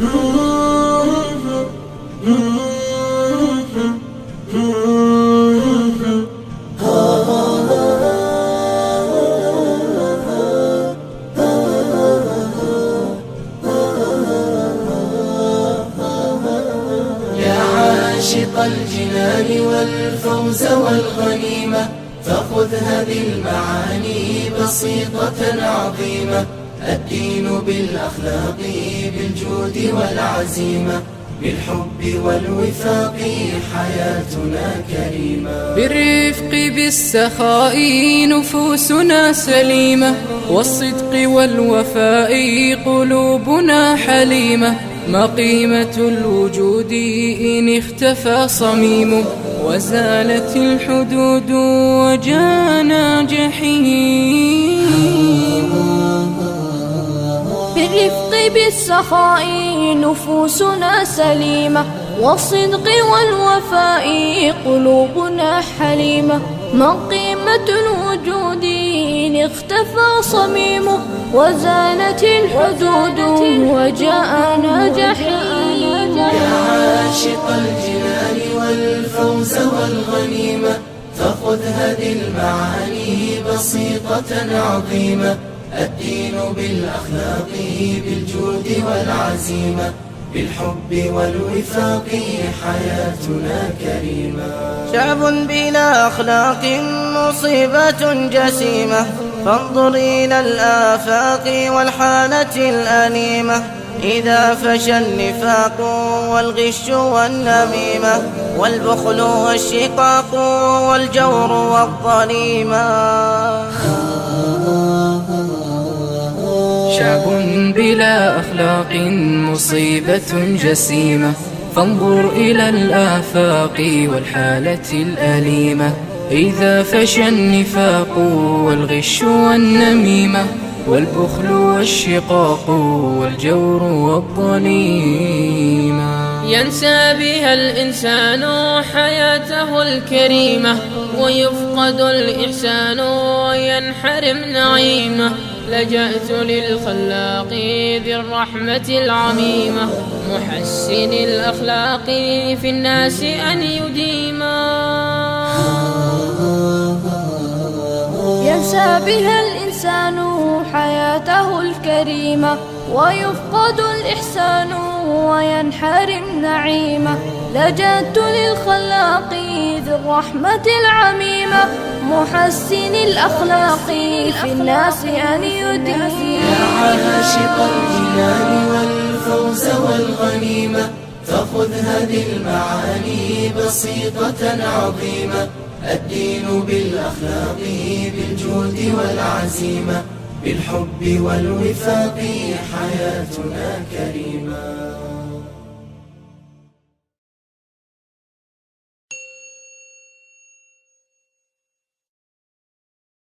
عاشق الجنان والفوز والغنيمة، فخذ هذه المعاني بسيطة عظيمة. الدين بالأخلاق بالجود والعزيمة، بالحب والوفاق حياتنا كريمة. بالرفق بالسخاء نفوسنا سليمة، والصدق والوفاء قلوبنا حليمة. ما قيمة الوجود إن اختفى صميمه، وزالت الحدود وجانا جحيم. بالرفق بالسخاء نفوسنا سليمة، والصدق والوفاء قلوبنا حليمة. ما قيمة الوجود إن اختفى صميمه، وزالت الحدود وجاءنا جحيم. يا عاشق الجنان والفوز والغنيمة، فخذ هذه المعاني بسيطة عظيمة. الدين بالأخلاق بالجود والعزيمة، بالحب والوفاق حياتنا كريمة. شعب بلا أخلاق مصيبة جسيمة، فانظر إلى الآفاق والحالة الأليمة. إذا فشى النفاق والغش والنميمة، والبخل والشقاق والجور والظليمة. شعب بلا أخلاق مصيبة جسيمة، فانظر إلى الآفاق والحالة الأليمة. إذا فشى النفاق والغش والنميمة، والبخل والشقاق والجور والظليمة. ينسى بها الإنسان حياته الكريمة، ويفقد الإحسان وينحرم نعيمه. لجأت للخلاق ذي الرحمة العميمة، محسن الأخلاق في الناس أن يديما. ينسى بها الإنسان حياته الكريمة، ويفقد الإحسان وينحرم نعيمة. لجأت للخلاق ذي الرحمة العميمة، محسن الأخلاق في الناس أن يديما. يا عاشق الجنان والفوز والغنيمة، فخذ هذه المعاني بسيطة عظيمة. الدين بالأخلاق بالجود والعزيمة، بالحب والوفاق حياتنا كريمة.